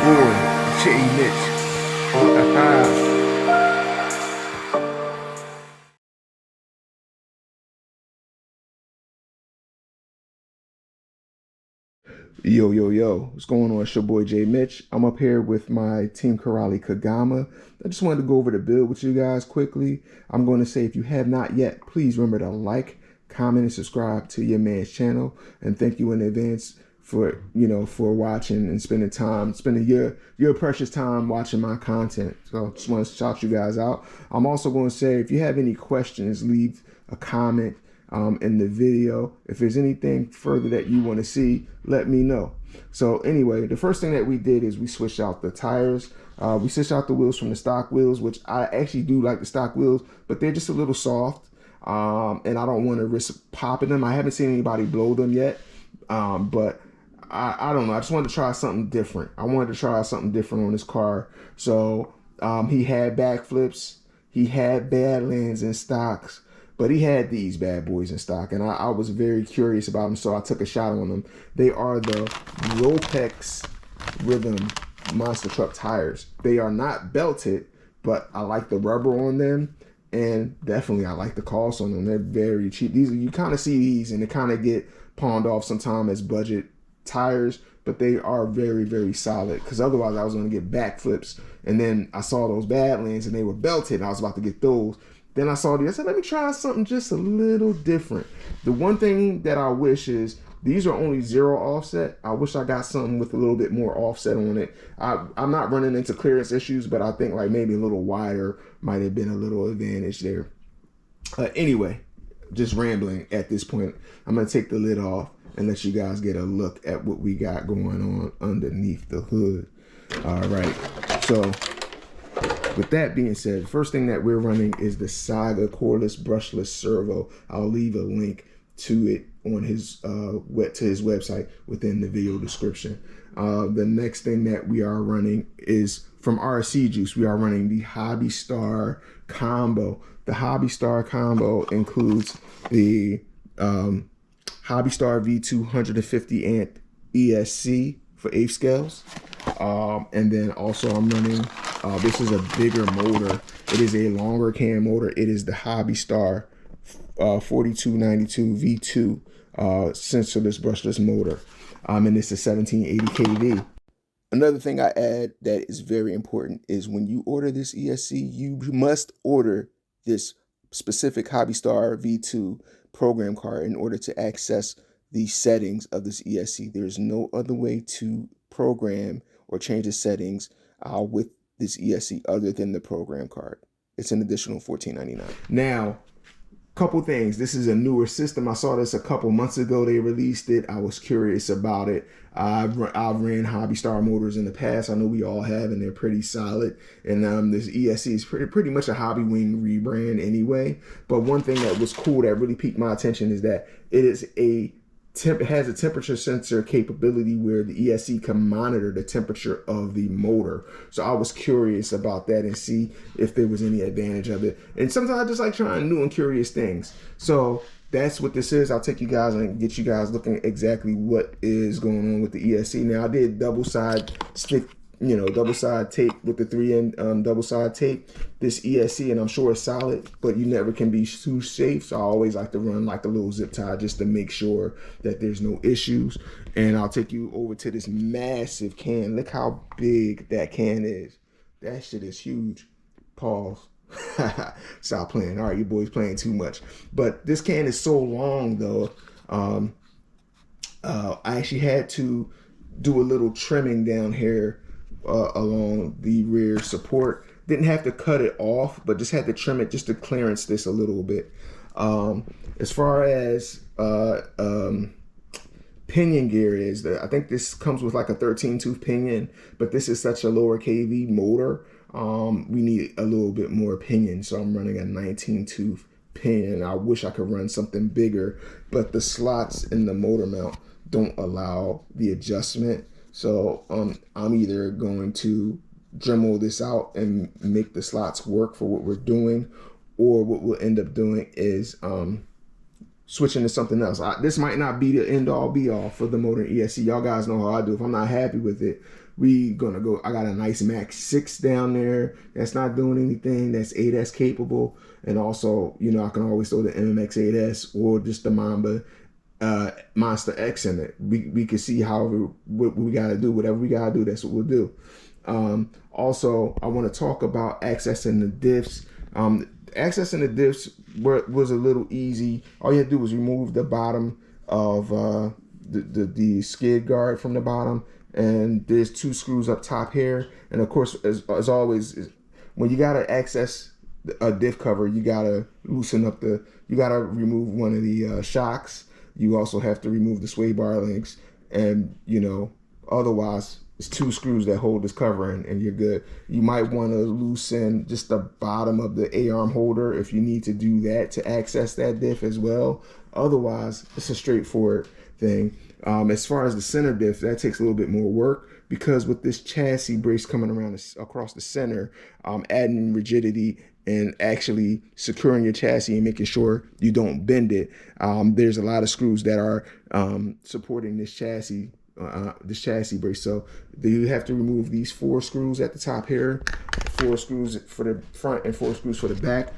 boy, J Mitch. Yo, what's going on? It's your boy J Mitch. I'm up here with my Team Corrali Kagama. I just wanted to go over the build with you guys quickly. I'm going to say, if you have not yet, please remember to like, comment, and subscribe to your man's channel. And thank you in advance for watching and spending your precious time watching my content. So just want to shout you guys out. I'm also going to say, if you have any questions, leave a comment in the video. If there's anything further that you want to see, let me know. So anyway, the first thing that we did is we switched out the tires. We switched out the wheels from the stock wheels, which I actually do like the stock wheels, but they're just a little soft, and I don't want to risk popping them. I haven't seen anybody blow them yet, but I don't know. I just wanted to try something different. I wanted to try something different on this car. So he had backflips, he had badlands in stocks, but he had these bad boys in stock, and I was very curious about them, so I took a shot on them. They are the Roapex Rythm monster truck tires. They are not belted, but I like the rubber on them, and definitely I like the cost on them. They're very cheap. These, you kind of see these, and they kind of get pawned off sometimes as budget tires, but they are very, very solid, because otherwise I was going to get backflips, and then I saw those Badlands, and they were belted, and I was about to get those. Then I saw these. I said, let me try something just a little different. The one thing that I wish is, these are only 0 offset. I wish I got something with a little bit more offset on it. I'm not running into clearance issues, but I think like maybe a little wider might have been a little advantage there. Anyway, just rambling at this point. I'm going to take the lid off and let you guys get a look at what we got going on underneath the hood. All right. So with that being said, the first thing that we're running is the Saga cordless brushless servo. I'll leave a link to it on his website within the video description. The next thing that we are running is from RC Juice. We are running the Hobbystar combo. The Hobbystar combo includes the Hobbystar V2 150 amp ESC for 8 scales. And then also I'm running, this is a bigger motor. It is a longer cam motor. It is the Hobbystar 4292 V2 sensorless brushless motor. And it's a 1780 kV. Another thing I add that is very important is, when you order this ESC, you must order this specific Hobbystar V2 program card in order to access the settings of this ESC. There's no other way to program or change the settings with this ESC other than the program card. It's an additional $14.99. Now, couple things. This is a newer system. I saw this a couple months ago. They released it. I was curious about it. I've ran Hobbystar motors in the past. I know we all have, and they're pretty solid. And this ESC is pretty much a Hobby Wing rebrand anyway. But one thing that was cool that really piqued my attention is that it has a temperature sensor capability where the ESC can monitor the temperature of the motor. So I was curious about that and see if there was any advantage of it. And sometimes I just like trying new and curious things. So that's what this is. I'll take you guys and get you guys looking at exactly what is going on with the ESC. Now, I did double side tape with the 3N double side tape this ESC, and I'm sure it's solid, but you never can be too safe. So I always like to run like a little zip tie just to make sure that there's no issues. And I'll take you over to this massive can. Look how big that can is. That shit is huge. Pause. Stop playing. All right, your boy's playing too much. But this can is so long though. I actually had to do a little trimming down here along the rear support. Didn't have to cut it off, but just had to trim it just to clearance this a little bit. As far as pinion gear is, I think this comes with like a 13 tooth pinion, but this is such a lower kV motor. We need a little bit more pinion, so I'm running a 19 tooth pinion. I wish I could run something bigger, but the slots in the motor mount don't allow the adjustment. So I'm either going to Dremel this out and make the slots work for what we're doing, or what we'll end up doing is switching to something else. This might not be the end all be all for the motor ESC. Y'all guys know how I do. If I'm not happy with it, we gonna go. I got a nice Max 6 down there that's not doing anything. That's 8S capable, and also, you know, I can always throw the MMX 8S or just the Mamba Monster X in it. We can see what we gotta do. Whatever we gotta do, that's what we'll do. Also, I want to talk about accessing the diffs. Accessing the diffs was a little easy. All you had to do was remove the bottom of the skid guard from the bottom, and there's 2 screws up top here. And of course, as always, when you gotta access a diff cover, you gotta loosen up you gotta remove one of the shocks. You also have to remove the sway bar links, and you know, otherwise it's 2 screws that hold this cover in, and you're good. You might want to loosen just the bottom of the A-arm holder if you need to do that to access that diff as well. Otherwise, it's a straightforward thing. As far as the center diff, that takes a little bit more work, because with this chassis brace coming around across the center, adding rigidity and actually securing your chassis and making sure you don't bend it. There's a lot of screws that are supporting this chassis brace. So you have to remove these 4 screws at the top here, 4 screws for the front and 4 screws for the back.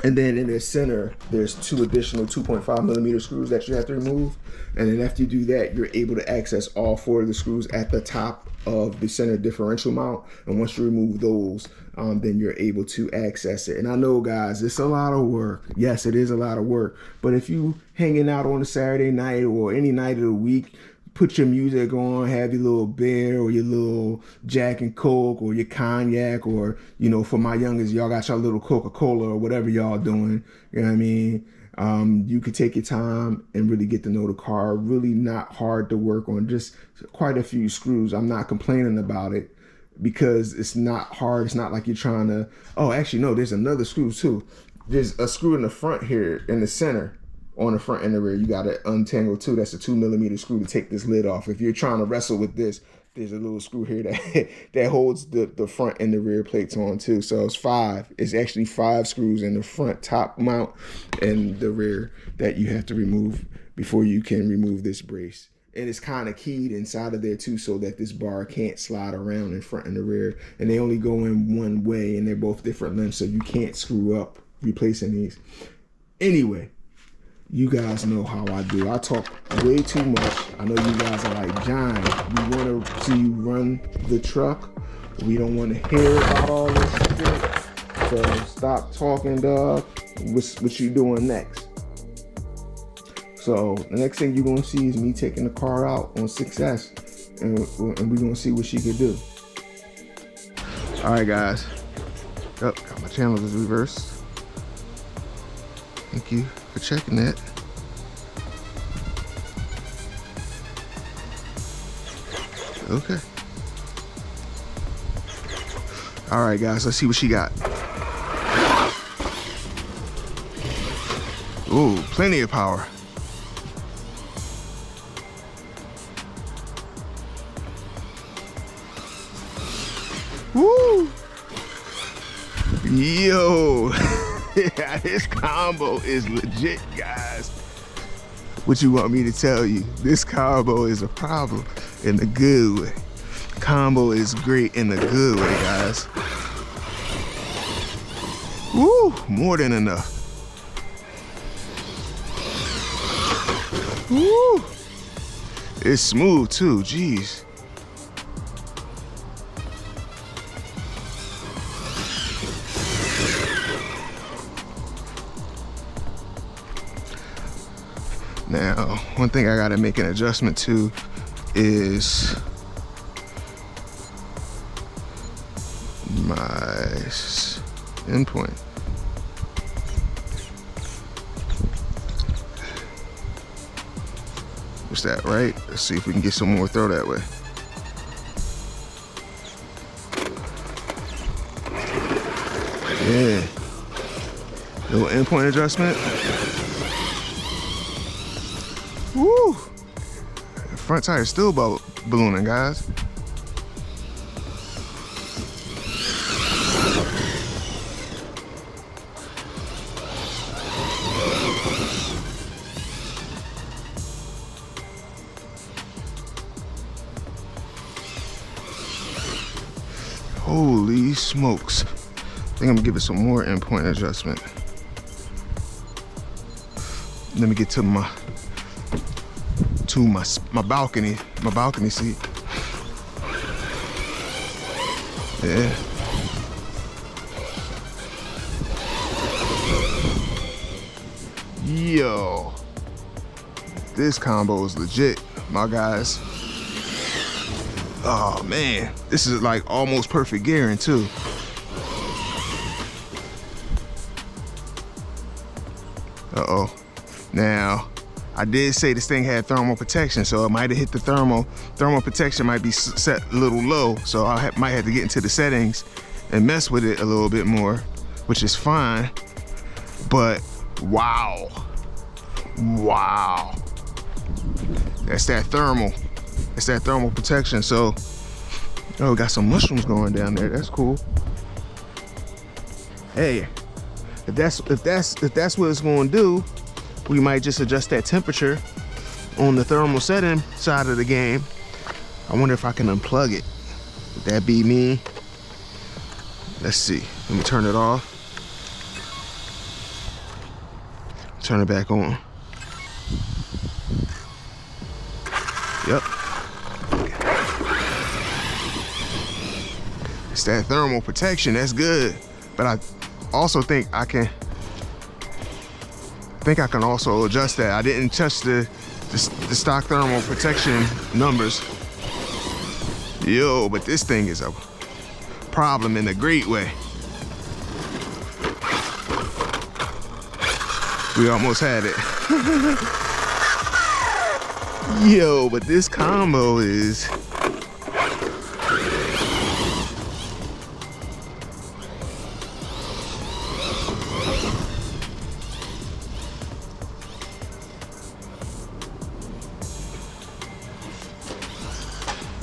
And then in the center, there's 2 additional 2.5mm screws that you have to remove. And then after you do that, you're able to access all 4 of the screws at the top of the center differential mount. And once you remove those, then you're able to access it. And I know, guys, it's a lot of work. Yes, it is a lot of work. But if you hanging out on a Saturday night or any night of the week, put your music on, have your little beer or your little Jack and Coke or your cognac, or, you know, for my youngest, y'all got your little Coca-Cola or whatever y'all doing. You know what I mean? You could take your time and really get to know the car. Really not hard to work on, just quite a few screws. I'm not complaining about it because it's not hard. It's not like you're trying to, oh, actually, no, there's another screw too. There's a screw in the front here in the center. On the front and the rear, you got to untangle too. That's a 2mm screw to take this lid off. If you're trying to wrestle with this, there's a little screw here that holds the front and the rear plates on too. So it's 5. It's actually 5 screws in the front top mount and the rear that you have to remove before you can remove this brace. And it's kind of keyed inside of there too, so that this bar can't slide around in front and the rear. And they only go in one way, and they're both different lengths, so you can't screw up replacing these. Anyway, you guys know how I do. I talk way too much. I know you guys are like, John, we want to see you run the truck. We don't want to hear about all this shit. So stop talking, dog. What you doing next? So the next thing you're going to see is me taking the car out on 6S. And we're going to see what she could do. All right, guys. Oh, got my channel is reversed. Thank you for checking that. Okay. All right, guys, let's see what she got. Ooh, plenty of power. Woo! Yo, this combo is legit, guys. What you want me to tell you? This combo is a problem in the good way. Combo is great in the good way, guys. Woo, more than enough. Woo, it's smooth too, jeez. Now, one thing I gotta make an adjustment to is my endpoint. What's that, right? Let's see if we can get some more throw that way. Yeah. Little endpoint adjustment. Woo! The front tire is still ballooning, guys. Holy smokes. I think I'm gonna give it some more endpoint adjustment. Let me get to my balcony seat. Yeah. Yo, this combo is legit, my guys. Oh man, this is like almost perfect gearing too. Uh-oh. Now, I did say this thing had thermal protection, so it might have hit the thermal protection might be set a little low, so I might have to get into the settings and mess with it a little bit more, which is fine. But wow, that's that thermal protection. So, oh, we got some mushrooms going down there. That's cool. Hey, if that's what it's going to do, we might just adjust that temperature on the thermal setting side of the game. I wonder if I can unplug it. Would that be me? Let's see. Let me turn it off. Turn it back on. Yep. It's that thermal protection. That's good. But I also think I can also adjust that. I didn't touch the stock thermal protection numbers. Yo, but this thing is a problem in a great way. We almost had it. Yo, but this combo is...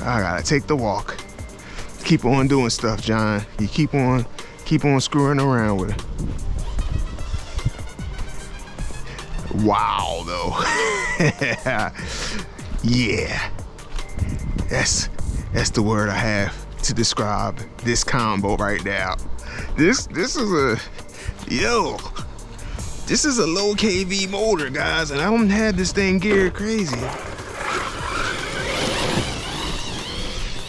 I gotta take the walk. Keep on doing stuff, John. You keep on screwing around with it. Wow, though. Yeah, that's the word I have to describe this combo right now. This is a this is a low kV motor, guys, and I don't have this thing geared crazy.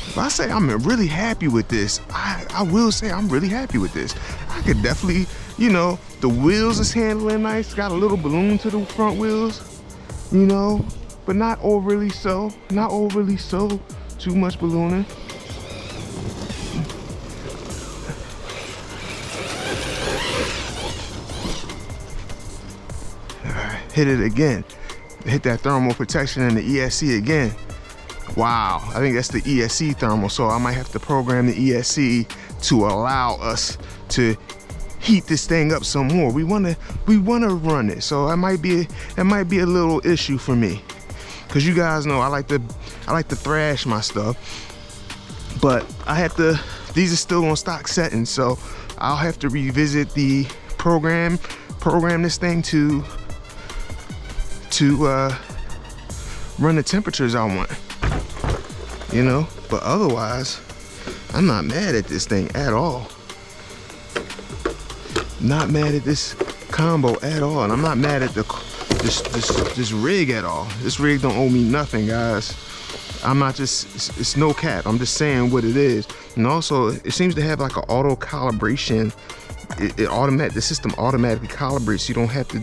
If I say I'm really happy with this, I will say I'm really happy with this. I could definitely, you know, the wheels is handling nice, got a little balloon to the front wheels, you know, but not overly so, too much ballooning. All right, hit it again. Hit that thermal protection in the ESC again. Wow, I think that's the ESC thermal, so I might have to program the ESC to allow us to heat this thing up some more. We wanna run it, so that might be a little issue for me, because you guys know I like to thrash my stuff, but these are still on stock settings, so I'll have to revisit the program this thing to run the temperatures I want. You know, but otherwise, I'm not mad at this thing at all. Not mad at this combo at all, and I'm not mad at this rig at all. This rig don't owe me nothing, guys. I'm not just, it's no cap. I'm just saying what it is. And also, it seems to have like an auto calibration. The system automatically calibrates. So you don't have to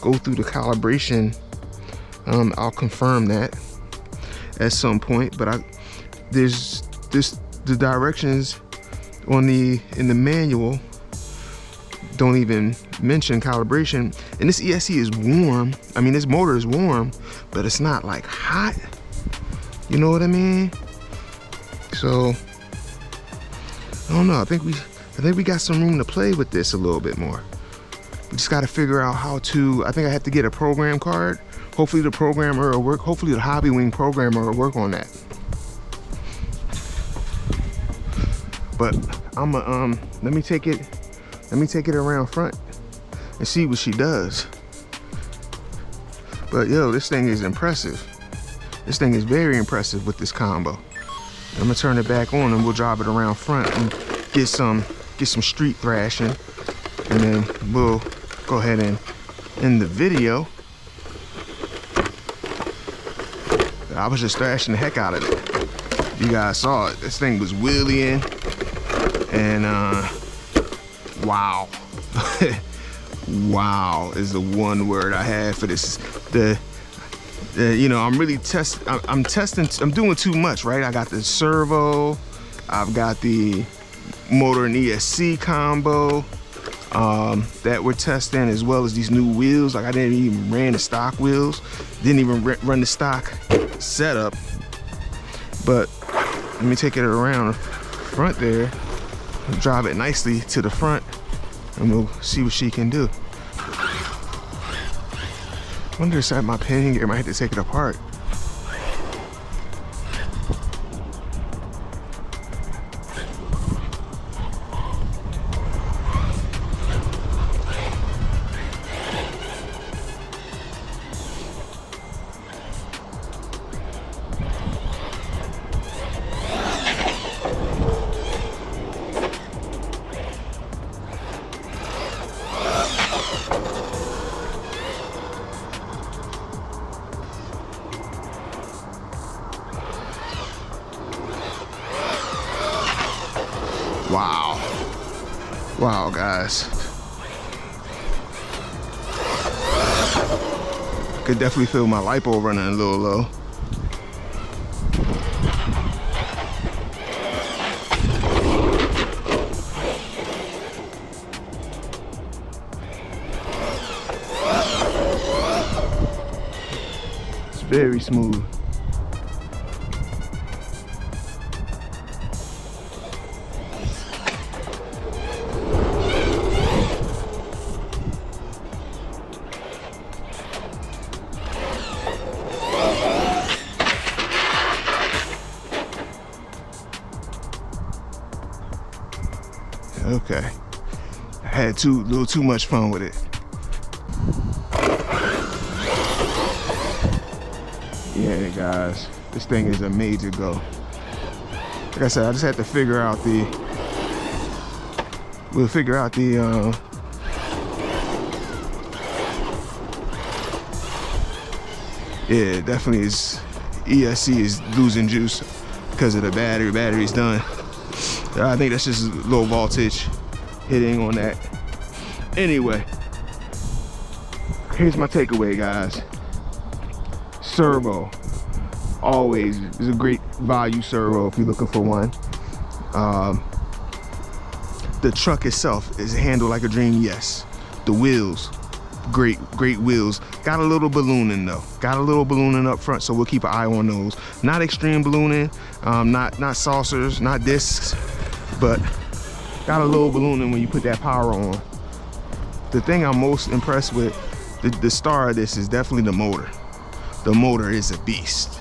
go through the calibration. I'll confirm that at some point, but the directions in the manual don't even mention calibration. And this ESC is warm. I mean, this motor is warm, but it's not like hot. You know what I mean? So I don't know. I think we got some room to play with this a little bit more. We just got to figure out how to. I think I have to get a program card. Hopefully the programmer will work. Hopefully the Hobbywing programmer will work on that. But I'm let me take it around front and see what she does. But yo, this thing is impressive. This thing is very impressive with this combo. I'm gonna turn it back on and we'll drive it around front and get some street thrashing, and then we'll go ahead and end the video. I was just thrashing the heck out of it. You guys saw it. This thing was wheeling, and wow. Wow is the one word I had for this. You know, I'm really I'm doing too much, right? I got the servo, I've got the motor and ESC combo that we're testing, as well as these new wheels. Like, I didn't even ran the stock wheels, didn't even run the stock setup. But let me take it around front there, drive it nicely to the front, and we'll see what she can do. I wonder if my pin gear, I might have to take it apart. Wow. Wow, guys. Could definitely feel my lipo running a little low. It's very smooth. Okay, I had a little too much fun with it. Yeah, guys, this thing is a major go. Like I said, I just had to figure out we'll figure out the yeah, definitely is, ESC is losing juice because of the battery. Battery's done. I think that's just low voltage hitting on that. Anyway, here's my takeaway, guys. Servo always is a great value servo if you're looking for one. The truck itself is handled like a dream, yes. The wheels, great wheels. Got a little ballooning though. Got a little ballooning up front, so we'll keep an eye on those. Not extreme ballooning, not saucers, not discs, but got a little ballooning when you put that power on. The thing I'm most impressed with, the star of this, is definitely the motor. The motor is a beast.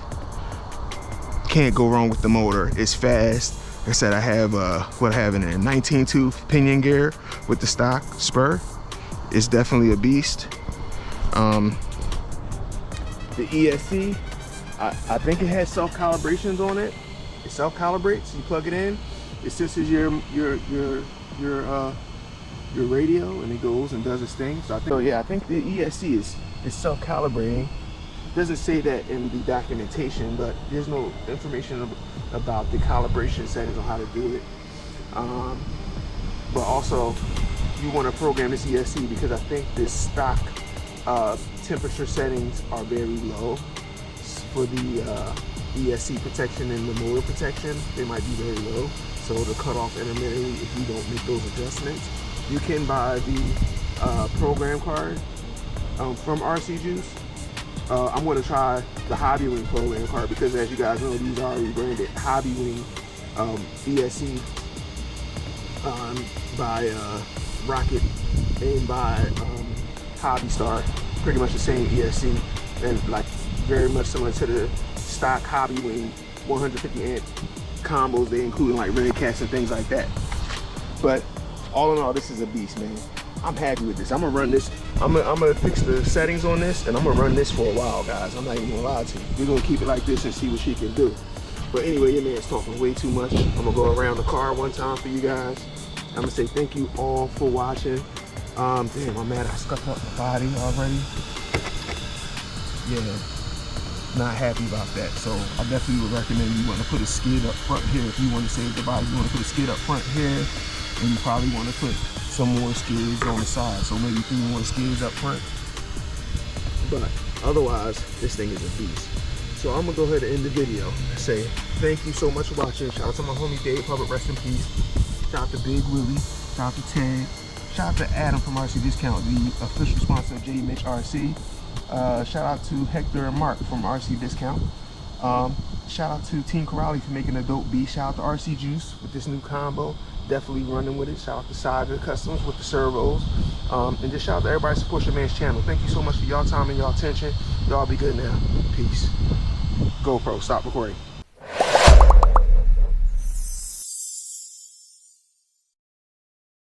Can't go wrong with the motor. It's fast. Like I said, I have what I have in a 19-tooth pinion gear with the stock spur. It's definitely a beast. The ESC, I think it has self-calibrations on it. It self-calibrates. You plug it in, it senses your radio, and it goes and does its thing. So I think the ESC is self-calibrating. It doesn't say that in the documentation, but there's no information about the calibration settings on how to do it. But also, you want to program this ESC, because I think this stock temperature settings are very low for the ESC protection and the motor protection. They might be very low, so it'll cut off intermittently if you don't make those adjustments. You can buy the program card from RC Juice. I'm going to try the Hobbywing program card, because as you guys know, these are rebranded Hobbywing ESC by Rocket and by Hobbystar. Pretty much the same ESC, and like very much similar to the stock Hobbywing 150 amp combos they include in like red cats and things like that. But all in all, this is a beast, man. I'm happy with this. I'm gonna run this. I'm gonna fix the settings on this, and I'm gonna run this for a while, guys. I'm not even gonna lie to you. We're gonna keep it like this and see what she can do. But anyway, your man's talking way too much. I'm gonna go around the car one time for you guys. I'm gonna say thank you all for watching. Damn, I'm mad I scuffed up my body already. Yeah, not happy about that. So I definitely would recommend you want to put a skid up front here. If you want to save the body, you want to put a skid up front here, and you probably want to put some more skids on the side. So maybe 3 more skids up front. But otherwise, this thing is a beast. So I'm gonna go ahead and end the video and say thank you so much for watching. Shout out to my homie Dave Public, rest in peace. Shout out to Big Willie. Shout out to Ted. Shout out to Adam from RC Discount, the official sponsor of jaymitchrc. Shout out to Hector and Mark from RC Discount. Shout out to Team Corrali for making a dope beat. Shout out to RC Juice with this new combo. Definitely running with it. Shout out to Saga Customs with the servos. And just shout out to everybody who supports your man's channel. Thank you so much for y'all time and y'all attention. Y'all be good now. Peace. GoPro, stop recording.